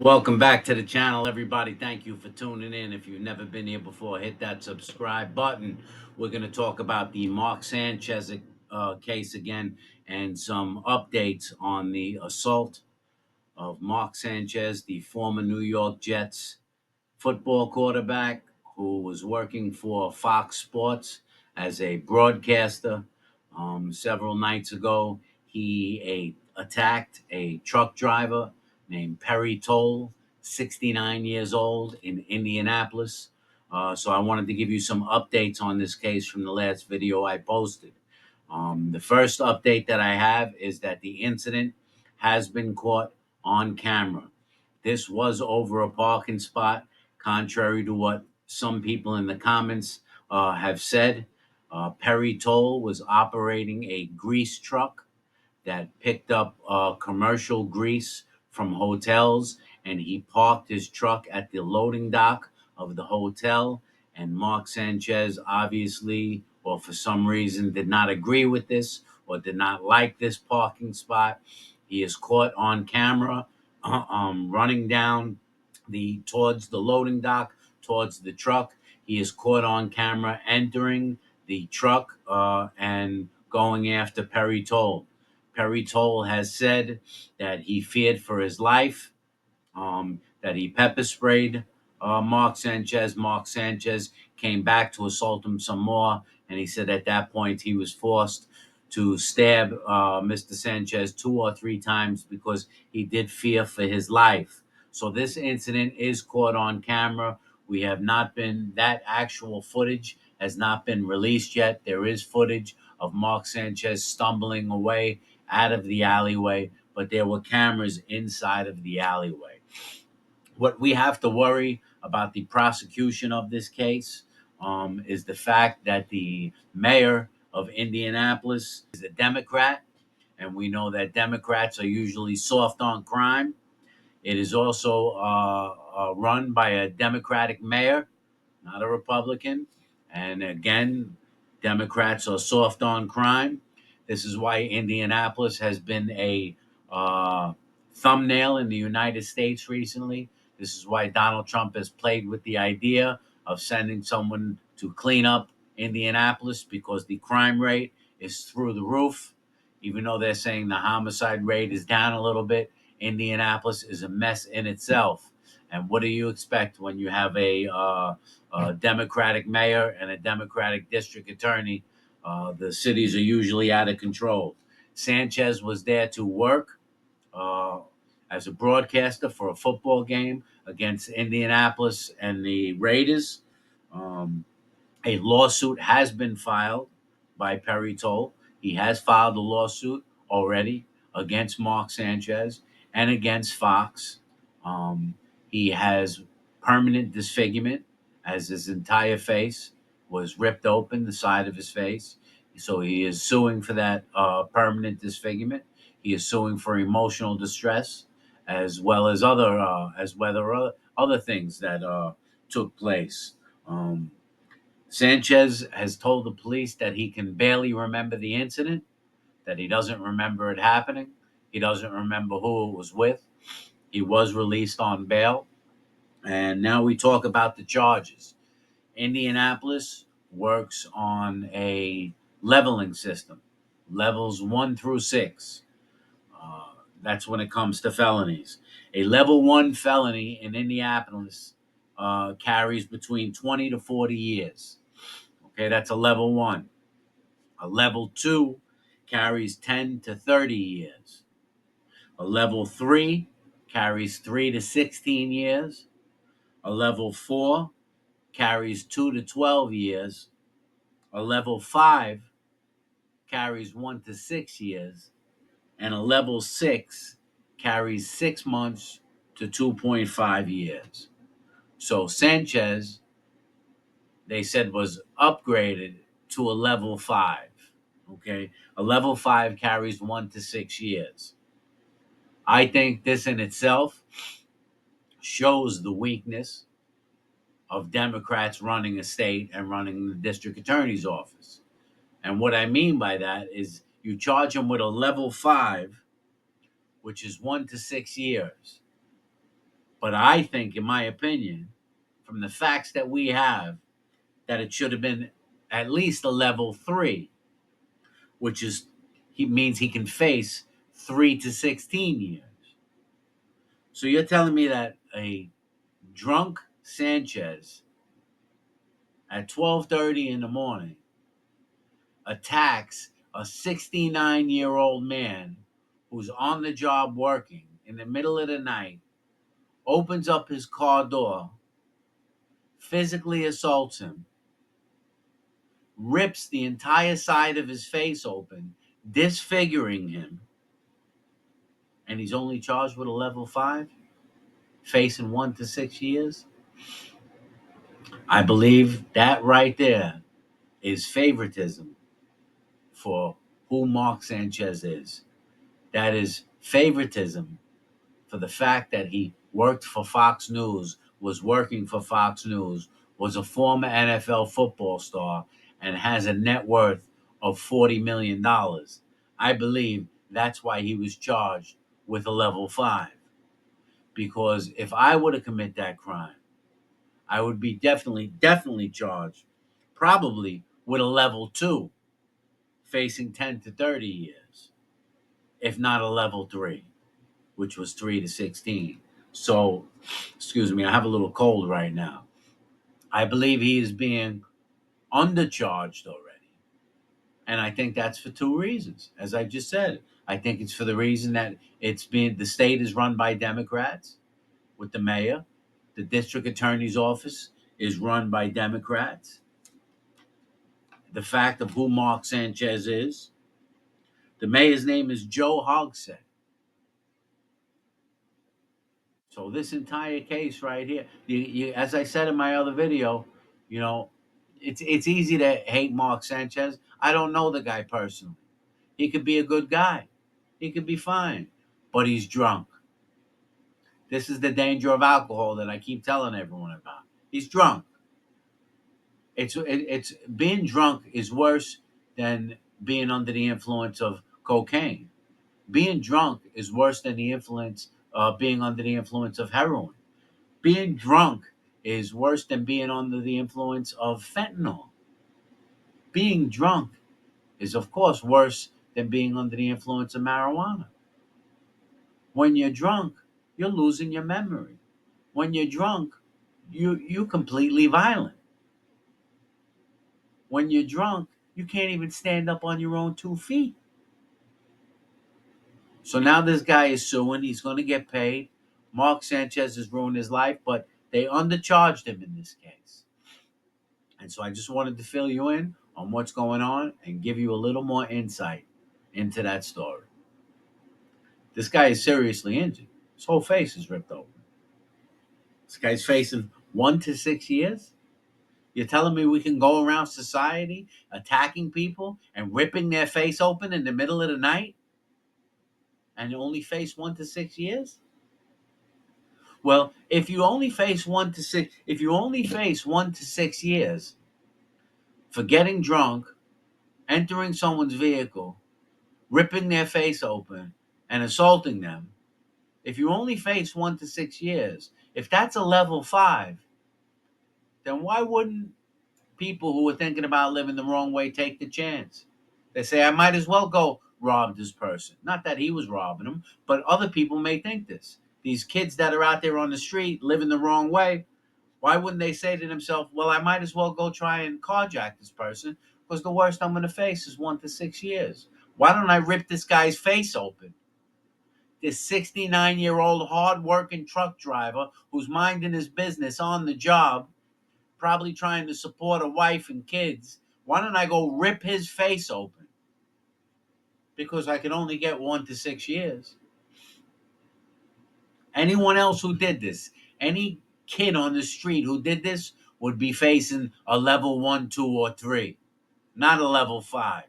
Welcome back to the channel, everybody. Thank you for tuning in. If you've never been here before, hit that subscribe button. We're going to talk about the Mark Sanchez case again and some updates on the assault of Mark Sanchez, the former New York Jets football quarterback who was working for Fox Sports as a broadcaster. Several nights ago, he attacked a truck driver named Perry Toll, 69 years old, in Indianapolis. So I wanted to give you some updates on this case from the last video I posted. The first update that I have is that the incident has been caught on camera. This was over a parking spot, contrary to what some people in the comments have said. Perry Toll was operating a grease truck that picked up commercial grease from hotels, and he parked his truck at the loading dock of the hotel. And Mark Sanchez, obviously, or for some reason, did not agree with this or did not like this parking spot. He is caught on camera running down towards the loading dock, towards the truck. He is caught on camera entering the truck and going after Perry Toll. Perry Toll has said that he feared for his life, that he pepper sprayed Mark Sanchez. Mark Sanchez came back to assault him some more, and he said at that point he was forced to stab Mr. Sanchez two or three times because he did fear for his life. So this incident is caught on camera. We have not been, that actual footage has not been released yet. There is footage of Mark Sanchez stumbling away out of the alleyway, but there were cameras inside of the alleyway. What we have to worry about the prosecution of this case is the fact that the mayor of Indianapolis is a Democrat, and we know that Democrats are usually soft on crime. It is also run by a Democratic mayor, not a Republican. And again, Democrats are soft on crime. This is why Indianapolis has been a uh, thumbnail in the United States recently. This is why Donald Trump has played with the idea of sending someone to clean up Indianapolis because the crime rate is through the roof. Even though they're saying the homicide rate is down a little bit, Indianapolis is a mess in itself. And what do you expect when you have a Democratic mayor and a Democratic district attorney? The cities are usually out of control. Sanchez was there to work uh, as a broadcaster for a football game against Indianapolis and the Raiders. Um, a lawsuit has been filed by Perry Toll. He has filed a lawsuit already against Mark Sanchez and against Fox. Um, he has permanent disfigurement, as his entire face was ripped open, the side of his face. So he is suing for that permanent disfigurement. He is suing for emotional distress, as well as other things that took place. Um, Sanchez has told the police that he can barely remember the incident, that he doesn't remember it happening. He doesn't remember who it was with. He was released on bail. And now we talk about the charges. Indianapolis works on a leveling system, levels 1 through 6. Uh, that's when it comes to felonies. A level 1 felony in Indianapolis carries between 20 to 40 years. Okay, that's a level 1. A level 2 carries 10 to 30 years. A level 3 carries 3 to 16 years. A level 4 carries 2 to 12 years. A level 5 carries 1 to 6 years. And a level 6 carries 6 months to 2.5 years. So Sanchez, they said, was upgraded to a level 5. Okay. A level 5 carries 1 to 6 years. I think this in itself shows the weakness of Democrats running a state and running the district attorney's office. And what I mean by that is you charge them with a level 5, which is 1 to 6 years. But I think, in my opinion, from the facts that we have, that it should have been at least a level three, which is he means he can face 3 to 16 years. So you're telling me that a drunk Sanchez at 12:30 in the morning attacks a 69-year-old man who's on the job working in the middle of the night, opens up his car door, physically assaults him, rips the entire side of his face open, disfiguring him, and he's only charged with a level 5, facing 1 to 6 years? I believe that right there is favoritism for who Mark Sanchez is. That is favoritism for the fact that he worked for Fox News, was working for Fox News, was a former NFL football star, and has a net worth of $40 million. I believe that's why he was charged with a level 5. Because if I were to commit that crime, I would be definitely charged, probably with a level 2, facing 10 to 30 years, if not a level 3, which was 3 to 16. So, excuse me, I have a little cold right now. I believe he is being undercharged already. And I think that's for two reasons. As I just said, I think it's for the reason that the state is run by Democrats with the mayor. The district attorney's office is run by Democrats. The fact of who Mark Sanchez is. The mayor's name is Joe Hogsett. So this entire case right here, as I said in my other video, you know, it's easy to hate Mark Sanchez. I don't know the guy personally. He could be a good guy. He could be fine, but he's drunk. This is the danger of alcohol that I keep telling everyone about. He's drunk. It's being drunk is worse than being under the influence of cocaine. Being drunk is worse than the influence being under the influence of heroin. Being drunk is worse than being under the influence of fentanyl. Being drunk is, of course, worse than being under the influence of marijuana. When you're drunk, you're losing your memory. When you're drunk, you completely violent. When you're drunk, you can't even stand up on your own 2 feet. So now this guy is suing. He's going to get paid. Mark Sanchez has ruined his life, but they undercharged him in this case. And so I just wanted to fill you in on what's going on and give you a little more insight into that story. This guy is seriously injured. His whole face is ripped open. This guy's facing 1 to 6 years. You're telling me we can go around society attacking people and ripping their face open in the middle of the night and only face 1 to 6 years? Well, if you only face 1 to 6 years for getting drunk, entering someone's vehicle, ripping their face open, and assaulting them, if you only face 1 to 6 years, if that's a level 5, then why wouldn't people who are thinking about living the wrong way take the chance? They say, I might as well go rob this person. Not that he was robbing them, but other people may think this. These kids that are out there on the street living the wrong way, why wouldn't they say to themselves, well, I might as well go try and carjack this person because the worst I'm going to face is 1 to 6 years. Why don't I rip this guy's face open? This 69-year-old hard-working truck driver who's minding his business on the job, probably trying to support a wife and kids. Why don't I go rip his face open? Because I can only get 1 to 6 years. Anyone else who did this, any kid on the street who did this, would be facing a level 1, 2, or 3, not a level 5.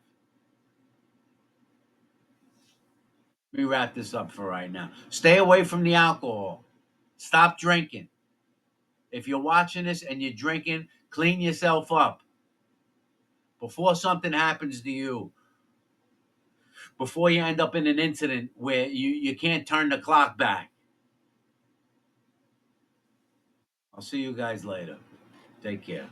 Let me wrap this up for right now. Stay away from the alcohol. Stop drinking. If you're watching this and you're drinking, clean yourself up before something happens to you, before you end up in an incident where you can't turn the clock back. I'll see you guys later. Take care.